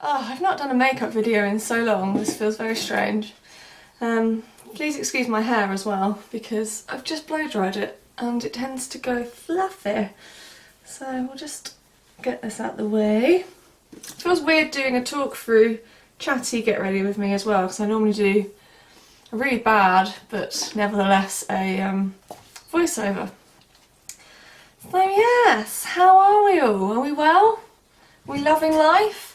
Oh, I've not done a makeup video in so long, this feels very strange. Please excuse my hair as well, because I've just blow dried it and it tends to go fluffy. So we'll just get this out the way. It feels weird doing a talk through Chatty Get Ready with me as well, because I normally do a really bad, but nevertheless a voiceover. So yes, how are we all? Are we well? Are we loving life?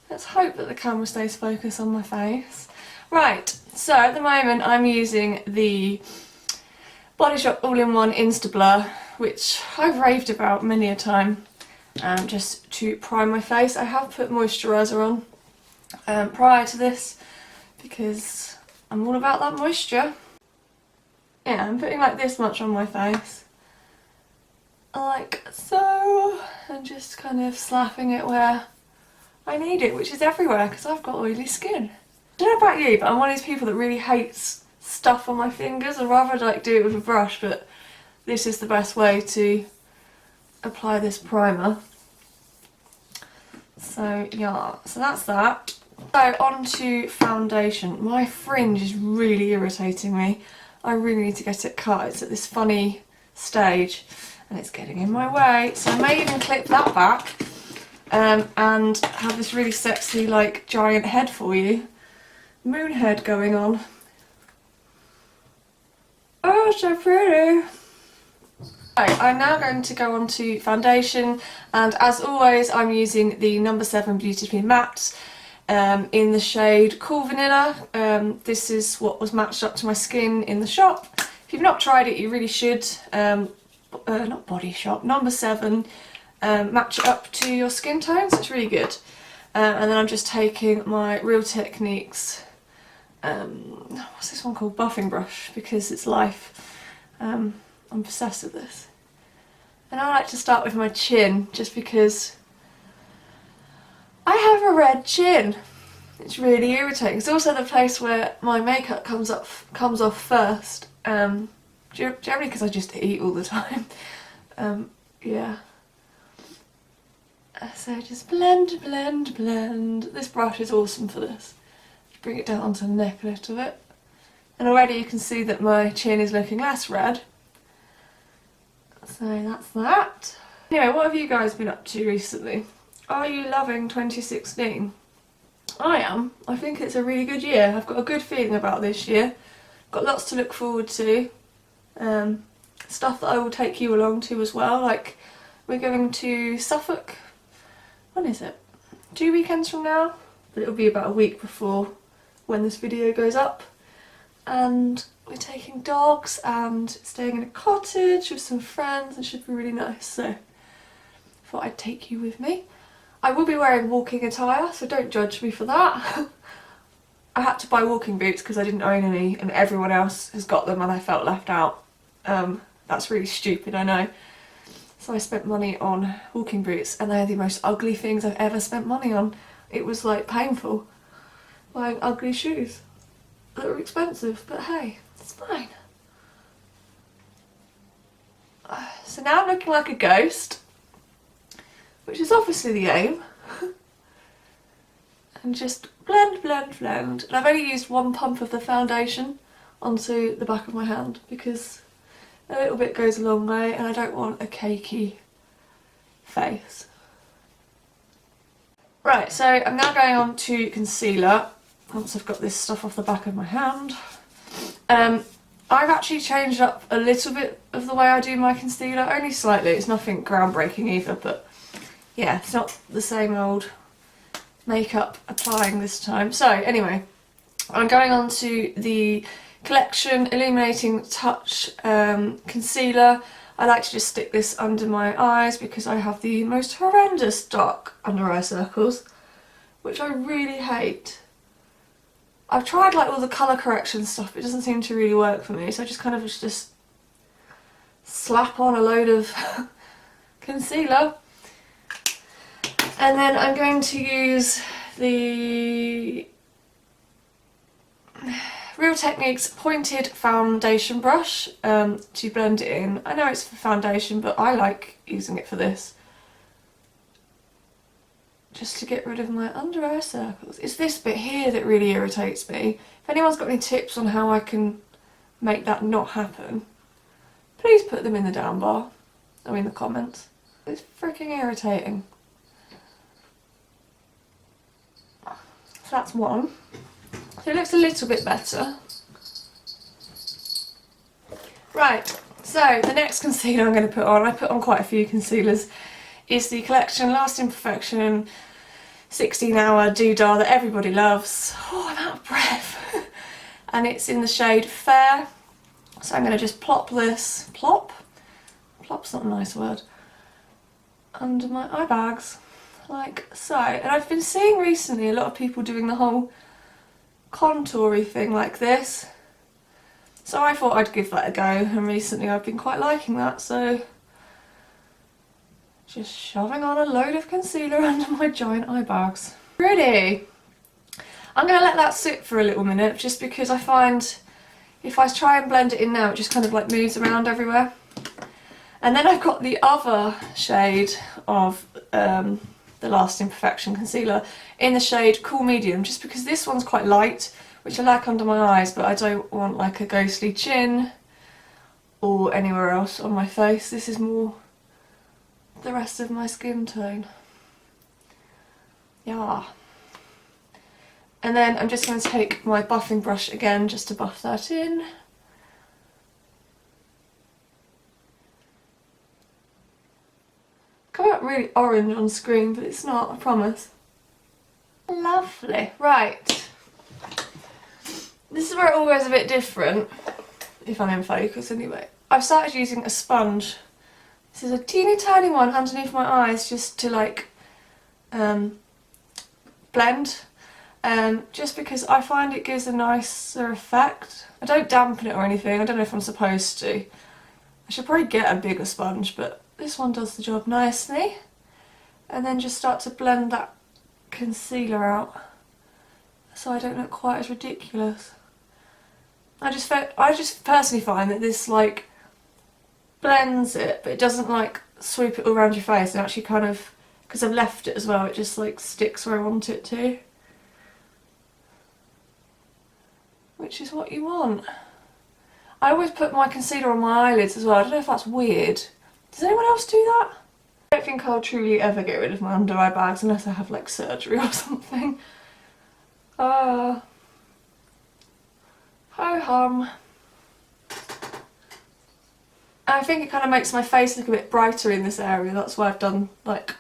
Let's hope that the camera stays focused on my face. Right, so at the moment I'm using the Body Shop All-in-One Insta Blur, which I've raved about many a time, just to prime my face. I have put moisturiser on prior to this because I'm all about that moisture. Yeah, I'm putting like this much on my face, like so, and just kind of slapping it where I need it, which is everywhere because I've got oily skin. I don't know about you, but I'm one of these people that really hates stuff on my fingers. I'd rather like do it with a brush, but this is the best way to apply this primer. So yeah, so that's that. So on to foundation. My fringe is really irritating me. I really need to get it cut. It's at this funny stage and it's getting in my way. So I may even clip that back and have this really sexy like giant head for you. Moon head going on. Oh, so pretty. Right, I'm now going to go on to foundation, and as always I'm using the No. 7 Beauty Pin Matte in the shade Cool Vanilla. This is what was matched up to my skin in the shop. If you've not tried it, you really should. Not Body Shop, No. 7. Match it up to your skin tones, it's really good. And then I'm just taking my Real Techniques, what's this one called? Buffing brush, because it's life. I'm obsessed with this. And I like to start with my chin, just because I have a red chin. It's really irritating. It's also the place where my makeup comes off first. Generally because I just eat all the time. Yeah. So just blend, blend, blend. This brush is awesome for this. Just bring it down onto the neck a little bit. And already you can see that my chin is looking less red. So that's that. Anyway, what have you guys been up to recently? Are you loving 2016? I am. I think it's a really good year. I've got a good feeling about this year. Got lots to look forward to. Stuff that I will take you along to as well. Like, we're going to Suffolk. When is it? 2 weekends from now, but it'll be about a week before when this video goes up. And we're taking dogs and staying in a cottage with some friends. It should be really nice, so I thought I'd take you with me. I will be wearing walking attire, so don't judge me for that. I had to buy walking boots because I didn't own any and everyone else has got them and I felt left out. That's really stupid, I know. So I spent money on walking boots and they're the most ugly things I've ever spent money on. It was like painful buying ugly shoes that were expensive, but hey, it's fine. So now I'm looking like a ghost, which is obviously the aim. And just blend, blend, blend. And I've only used one pump of the foundation onto the back of my hand because a little bit goes a long way and I don't want a cakey face. Right, so I'm now going on to concealer once I've got this stuff off the back of my hand. I've actually changed up a little bit of the way I do my concealer, only slightly. It's nothing groundbreaking either, but yeah, it's not the same old makeup applying this time. So anyway, I'm going on to the Collection Illuminating Touch concealer. I like to just stick this under my eyes because I have the most horrendous dark under eye circles, which I really hate. I've tried like all the colour correction stuff, but it doesn't seem to really work for me, so I just kind of just slap on a load of concealer. And then I'm going to use the Real Techniques pointed foundation brush to blend it in. I know it's for foundation, but I like using it for this. just to get rid of my under eye circles. It's this bit here that really irritates me. If anyone's got any tips on how I can make that not happen, please put them in the down bar, or in the comments. It's freaking irritating. So that's one. So it looks a little bit better. Right, so the next concealer I'm going to put on, I put on quite a few concealers, is the Collection Lasting Perfection 16-hour Doodah that everybody loves. Oh, I'm out of breath. And it's in the shade Fair. So I'm going to just plop this, plop's not a nice word, under my eye bags, like so. And I've been seeing recently a lot of people doing the whole contoury thing like this. So I thought I'd give that a go, and recently I've been quite liking that, so just shoving on a load of concealer under my giant eye bags. Pretty! I'm going to let that sit for a little minute, just because I find if I try and blend it in now, it just kind of like moves around everywhere. And then I've got the other shade of the Lasting Perfection concealer in the shade Cool Medium, just because this one's quite light, which I like under my eyes, but I don't want like a ghostly chin or anywhere else on my face. This is more the rest of my skin tone. Yeah. And then I'm just going to take my buffing brush again just to buff that in. Come out really orange on screen, but it's not, I promise. Lovely. Right. This is where it all goes a bit different, if I'm in focus anyway. I've started using a sponge. This is a teeny tiny one underneath my eyes just to like blend. Just because I find it gives a nicer effect. I don't dampen it or anything, I don't know if I'm supposed to. I should probably get a bigger sponge, but this one does the job nicely. And then just start to blend that concealer out so I don't look quite as ridiculous. I just personally find that this like blends it, but it doesn't like swoop it all around your face, and actually kind of, because I've left it as well, it just like sticks where I want it to. Which is what you want. I always put my concealer on my eyelids as well. I don't know if that's weird. Does anyone else do that? I don't think I'll truly ever get rid of my under eye bags unless I have like surgery or something. Ho hum. I think it kind of makes my face look a bit brighter in this area. That's why I've done like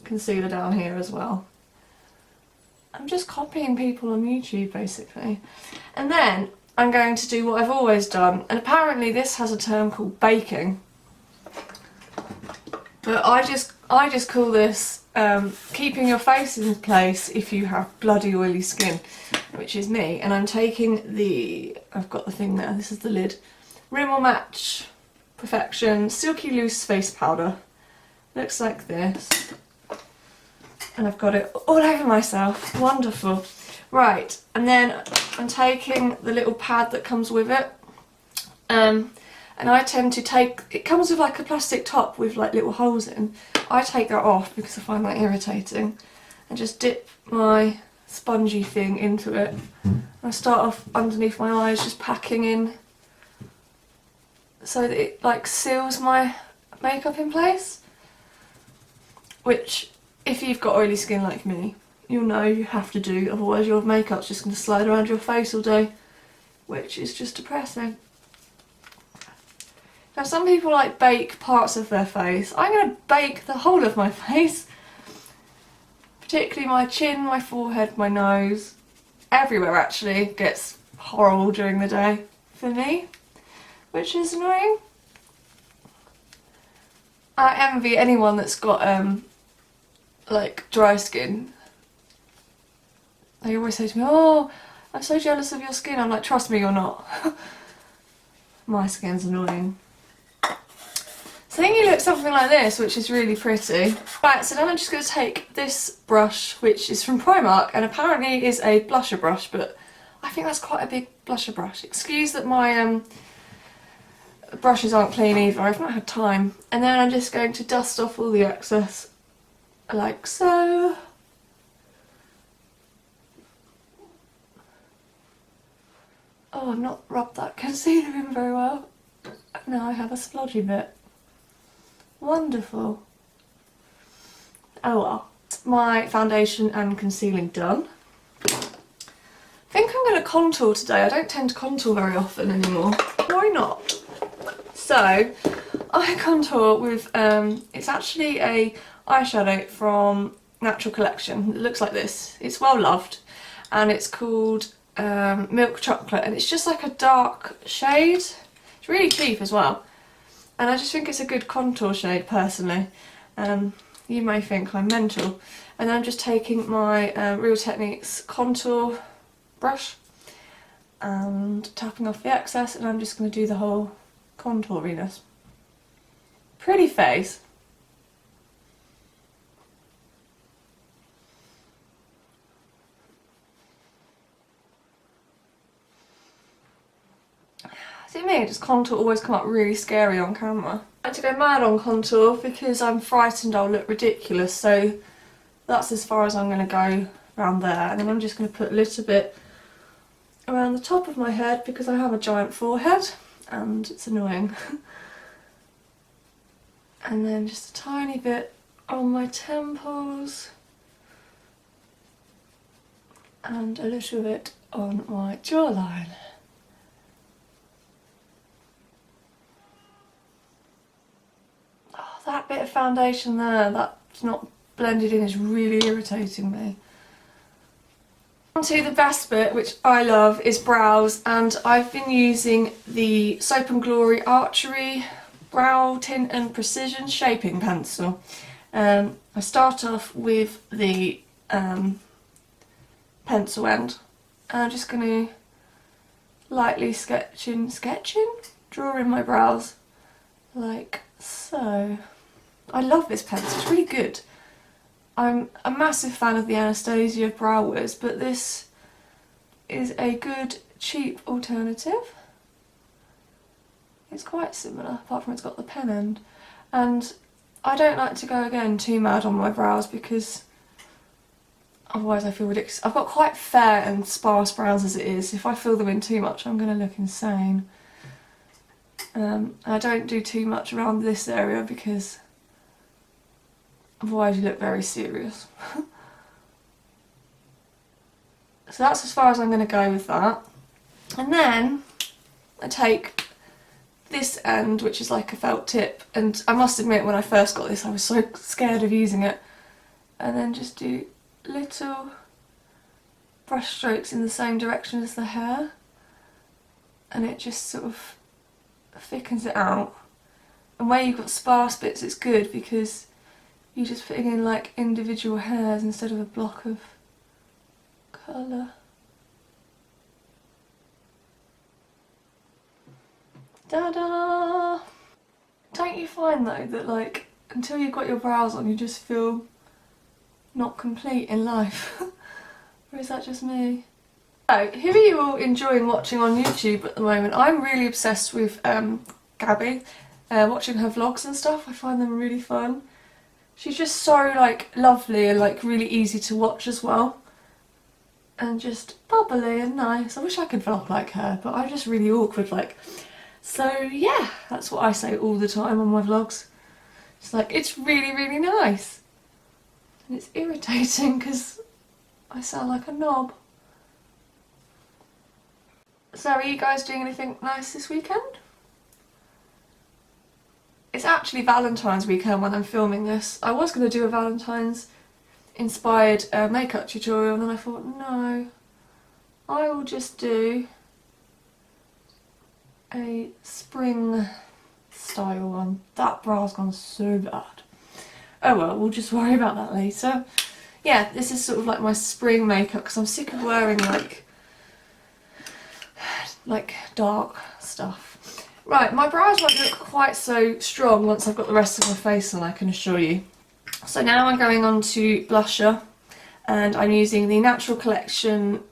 concealer down here as well. I'm just copying people on YouTube basically. And then I'm going to do what I've always done, and apparently this has a term called baking. But I just call this keeping your face in place if you have bloody oily skin, which is me. And I'm taking I've got the thing there, this is the lid, Rimmel Match Perfection Silky Loose Face Powder. Looks like this. And I've got it all over myself. Wonderful. Right, and then I'm taking the little pad that comes with it. And I tend to take, it comes with like a plastic top with like little holes in. I take that off because I find that irritating. And just dip my spongy thing into it. I start off underneath my eyes, just packing in so that it like seals my makeup in place. Which, if you've got oily skin like me, you'll know you have to do, otherwise your makeup's just going to slide around your face all day, which is just depressing. Now some people like bake parts of their face. I'm going to bake the whole of my face, particularly my chin, my forehead, my nose, everywhere actually gets horrible during the day for me, which is annoying. I envy anyone that's got like dry skin. They always say to me, "Oh, I'm so jealous of your skin." I'm like, trust me, you're not. My skin's annoying. So I think you look something like this, which is really pretty. Right, so then I'm just going to take this brush, which is from Primark, and apparently is a blusher brush, but I think that's quite a big blusher brush. Excuse that my brushes aren't clean either, I've not had time. And then I'm just going to dust off all the excess, like so. Oh, I've not rubbed that concealer in very well. Now I have a splodgy bit. Wonderful. Oh well. My foundation and concealing done. I think I'm going to contour today. I don't tend to contour very often anymore. Why not? So, I contour with, it's actually a eyeshadow from Natural Collection. It looks like this. It's well loved. And it's called Milk Chocolate. And it's just like a dark shade. It's really cheap as well. And I just think it's a good contour shade personally. You may think I'm mental. And I'm just taking my Real Techniques contour brush and tapping off the excess, and I'm just going to do the whole contouriness. Pretty face. See me, does contour always come up really scary on camera? I like to go mad on contour because I'm frightened I'll look ridiculous, so that's as far as I'm going to go around there. And then I'm just going to put a little bit around the top of my head because I have a giant forehead and it's annoying. And then just a tiny bit on my temples and a little bit on my jawline. Oh, that bit of foundation there, that's not blended in, is really irritating me. On to the best bit, which I love, is brows, and I've been using the Soap and Glory Archery Brow Tint and Precision Shaping Pencil. I start off with the pencil end, and I'm just going to lightly draw in my brows, like so. I love this pencil, it's really good. I'm a massive fan of the Anastasia brow wiz, but this is a good cheap alternative. It's quite similar, apart from it's got the pen end. And I don't like to go again too mad on my brows because otherwise I feel ridiculous. I've got quite fair and sparse brows as it is. If I fill them in too much, I'm going to look insane. I don't do too much around this area because otherwise you look very serious. So that's as far as I'm going to go with that. And then I take this end, which is like a felt tip, and I must admit when I first got this I was so scared of using it, and then just do little brush strokes in the same direction as the hair, and it just sort of thickens it out. And where you've got sparse bits it's good because you're just putting in like individual hairs instead of a block of colour. Ta-da! Don't you find though that like until you've got your brows on you just feel not complete in life? Or is that just me? So, who are you all enjoying watching on YouTube at the moment? I'm really obsessed with Gabby, watching her vlogs and stuff. I find them really fun. She's just so like lovely and like really easy to watch as well. And just bubbly and nice. I wish I could vlog like her, but I'm just really awkward like. So yeah, that's what I say all the time on my vlogs. It's like, it's really, really nice. And it's irritating because I sound like a knob. So are you guys doing anything nice this weekend? It's actually Valentine's weekend when I'm filming this. I was going to do a Valentine's inspired makeup tutorial and then I thought, no, I will just do a spring style one. That bra's gone so bad. Oh well, we'll just worry about that later. Yeah, this is sort of like my spring makeup because I'm sick of wearing like dark stuff. Right, my brows won't look quite so strong once I've got the rest of my face on, I can assure you. So now I'm going on to blusher, and I'm using the Natural Collection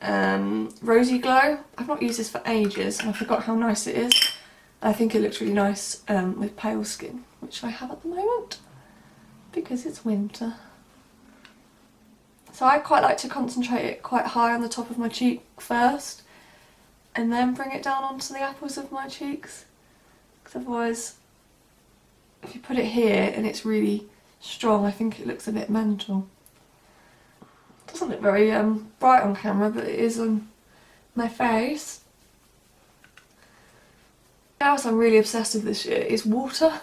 Rosy Glow. I've not used this for ages and I forgot how nice it is. I think it looks really nice with pale skin, which I have at the moment because it's winter. So I quite like to concentrate it quite high on the top of my cheek first, and then bring it down onto the apples of my cheeks. Because otherwise, if you put it here and it's really strong, I think it looks a bit mental. It doesn't look very bright on camera, but it is on my face. What else I'm really obsessed with this year is water.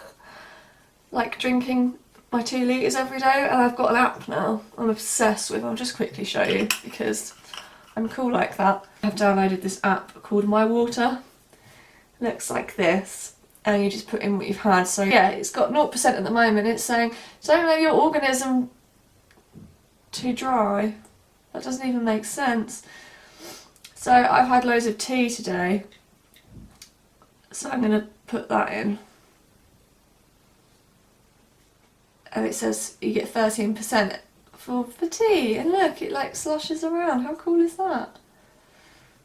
Like drinking my 2 litres every day, and I've got an app now I'm obsessed with. I'll just quickly show you because I'm cool like that. I've downloaded this app called My Water. It looks like this, and you just put in what you've had. So yeah, it's got 0% at the moment. It's saying don't let your organism too dry. That doesn't even make sense. So I've had loads of tea today, so I'm going to put that in. And it says you get 13% for tea, and look, it like sloshes around. How cool is that?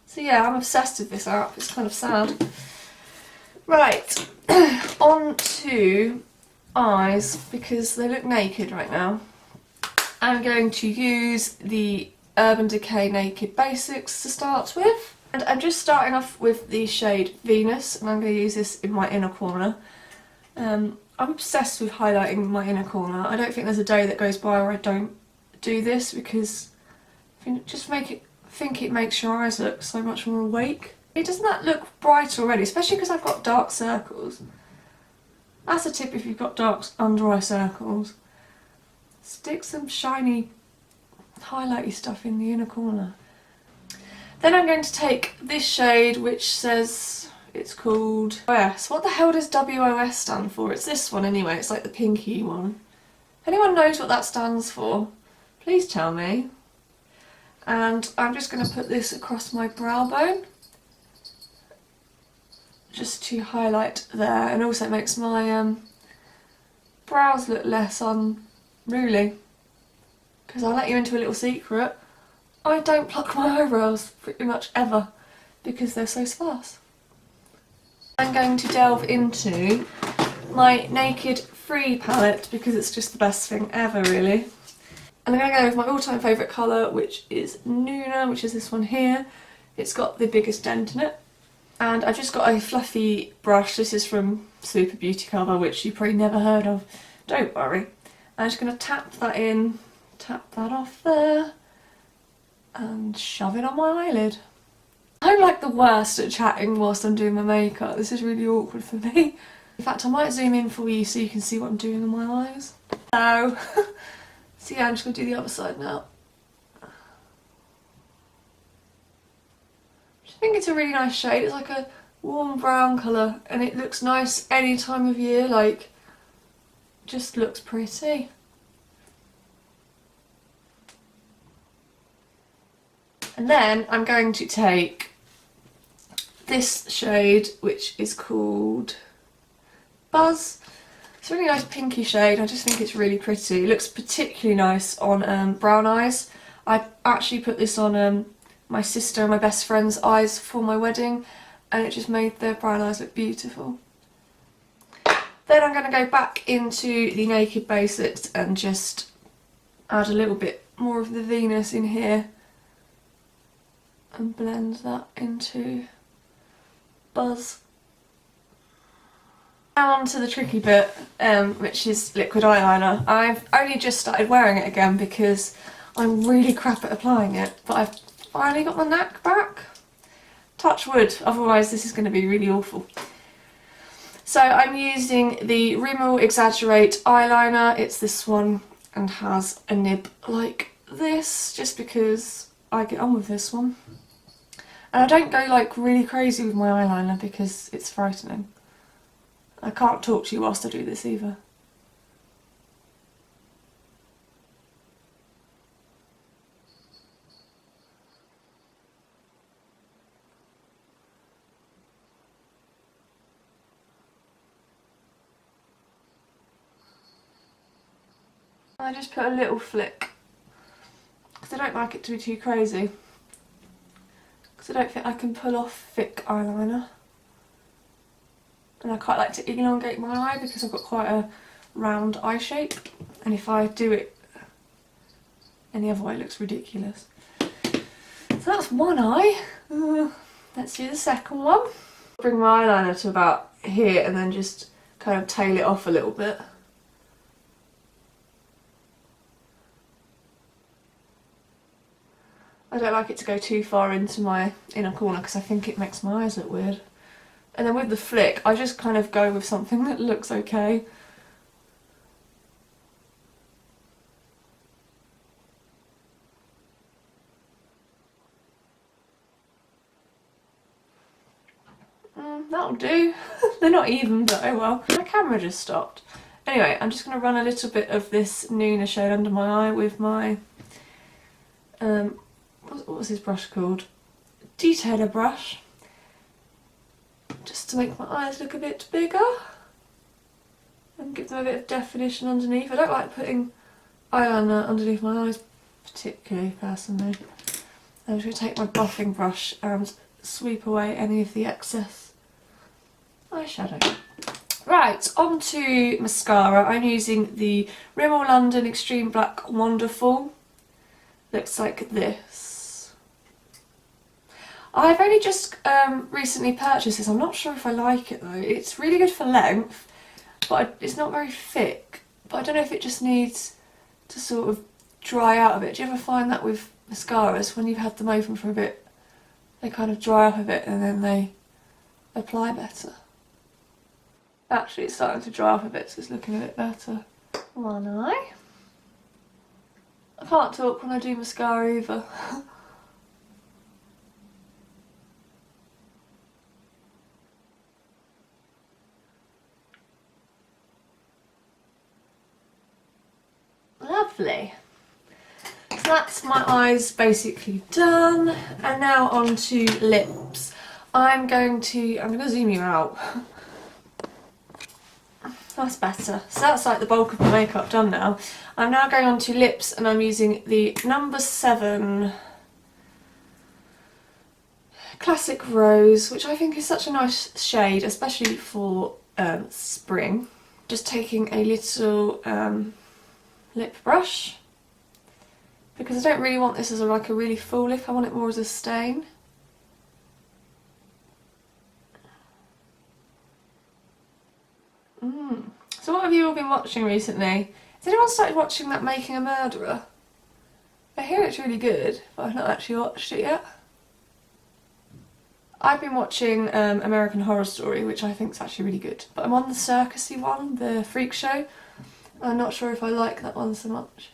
So yeah, I'm obsessed with this app. It's kind of sad. Right, on to eyes, because they look naked right now. I'm going to use the Urban Decay Naked Basics to start with. And I'm just starting off with the shade Venus, and I'm going to use this in my inner corner. I'm obsessed with highlighting my inner corner. I don't think there's a day that goes by where I don't do this, because I just think it makes your eyes look so much more awake. Doesn't that look bright already, especially because I've got dark circles. That's a tip if you've got dark under eye circles. Stick some shiny highlighty stuff in the inner corner. Then I'm going to take this shade, which says it's called WOS. What the hell does WOS stand for? It's this one anyway, it's like the pinky one. If anyone knows what that stands for, please tell me. And I'm just going to put this across my brow bone, just to highlight there, and also makes my brows look less unruly. Because I'll let you into a little secret, I don't pluck my eyebrows pretty much ever, because they're so sparse. I'm going to delve into my Naked Free palette, because it's just the best thing ever really. And I'm going to go with my all-time favourite colour, which is Nuna, which is this one here. It's got the biggest dent in it. And I've just got a fluffy brush. This is from Super Beauty Cover, which you probably never heard of. Don't worry. I'm just going to tap that in, tap that off there, and shove it on my eyelid. I'm like the worst at chatting whilst I'm doing my makeup. This is really awkward for me. In fact, I might zoom in for you so you can see what I'm doing on my eyes. So, yeah, I'm just going to do the other side now. I think it's a really nice shade. It's like a warm brown colour, and it looks nice any time of year, like, just looks pretty. And then I'm going to take this shade, which is called Buzz. It's a really nice pinky shade. I just think it's really pretty. It looks particularly nice on brown eyes. I actually put this on my sister and my best friend's eyes for my wedding, and it just made their brown eyes look beautiful. Then I'm going to go back into the Naked Basics and just add a little bit more of the Venus in here and blend that into Buzz. Now on to the tricky bit, which is liquid eyeliner. I've only just started wearing it again because I'm really crap at applying it, but I've finally got my knack back. Touch wood, otherwise this is going to be really awful. So I'm using the Rimmel Exaggerate eyeliner. It's this one and has a nib like this, just because I get on with this one. And I don't go like really crazy with my eyeliner because it's frightening. I can't talk to you whilst I do this either. I just put a little flick because I don't like it to be too crazy, because I don't think I can pull off thick eyeliner, and I quite like to elongate my eye because I've got quite a round eye shape, and if I do it any other way it looks ridiculous. So that's one eye. let's do the second one. Bring my eyeliner to about here and then just kind of tail it off a little bit. I don't like it to go too far into my inner corner because I think it makes my eyes look weird. And then with the flick, I just kind of go with something that looks okay. That'll do. They're not even, but oh well. My camera just stopped. Anyway, I'm just going to run a little bit of this Nuna shade under my eye with my, what was his brush called? Detailer brush. Just to make my eyes look a bit bigger. And give them a bit of definition underneath. I don't like putting eyeliner underneath my eyes particularly, personally. I'm just going to take my buffing brush and sweep away any of the excess eyeshadow. Right, on to mascara. I'm using the Rimmel London Extreme Black Wonderful. Looks like this. I've only just recently purchased this. I'm not sure if I like it though. It's really good for length, but it's not very thick. But I don't know if it just needs to sort of dry out a bit. Do you ever find that with mascaras, when you've had them open for a bit, they kind of dry up a bit and then they apply better? Actually, it's starting to dry up a bit, so it's looking a bit better. One eye. I can't talk when I do mascara either. Lovely. So that's my eyes basically done. And now on to lips. I'm going to zoom you out. That's better. So that's like the bulk of my makeup done now. I'm now going on to lips and I'm using the number 7 Classic Rose, which I think is such a nice shade, especially for spring. Just taking a little lip brush, because I don't really want this as like a really full lip, I want it more as a stain. So what have you all been watching recently? Has anyone started watching that Making a Murderer? I hear it's really good, but I've not actually watched it yet. I've been watching American Horror Story, which I think is actually really good, but I'm on the circusy one, the Freak Show. I'm not sure if I like that one so much.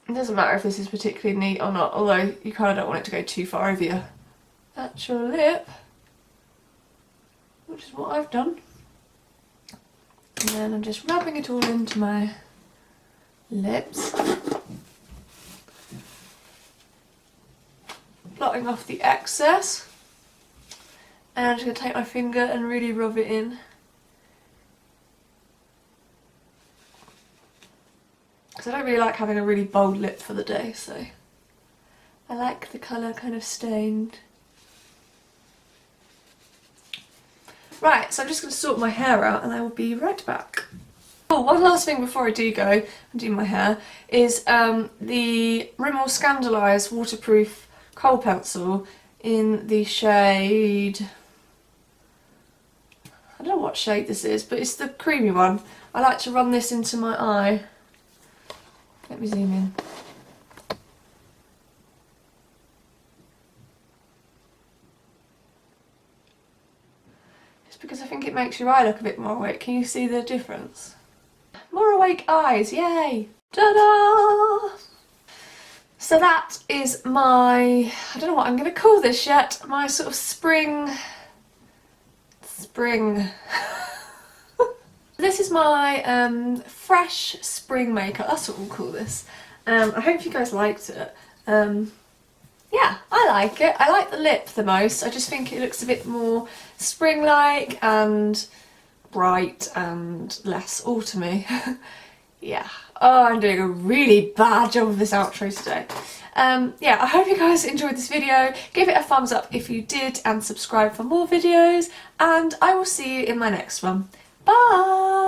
It doesn't matter if this is particularly neat or not, although you kind of don't want it to go too far over your actual lip, which is what I've done. And then I'm just rubbing it all into my lips. Blotting off the excess. And I'm just going to take my finger and really rub it in. Because I don't really like having a really bold lip for the day, so I like the colour kind of stained. Right, so I'm just going to sort my hair out and I will be right back. Oh, one last thing before I do go and do my hair is the Rimmel Scandalise Waterproof Kohl Pencil in the shade... I don't know what shade this is, but it's the creamy one. I like to run this into my eye. Let me zoom in. Just because I think it makes your eye look a bit more awake. Can you see the difference? More awake eyes, yay! Ta-da! So that is my, I don't know what I'm going to call this yet, my sort of spring. This is my fresh spring makeup, that's what we'll call this. I hope you guys liked it. Yeah, I like it. I like the lip the most. I just think it looks a bit more spring-like and bright and less autumny. Yeah. Oh, I'm doing a really bad job of this outro today. Yeah, I hope you guys enjoyed this video. Give it a thumbs up if you did and subscribe for more videos, and I will see you in my next one. Bye!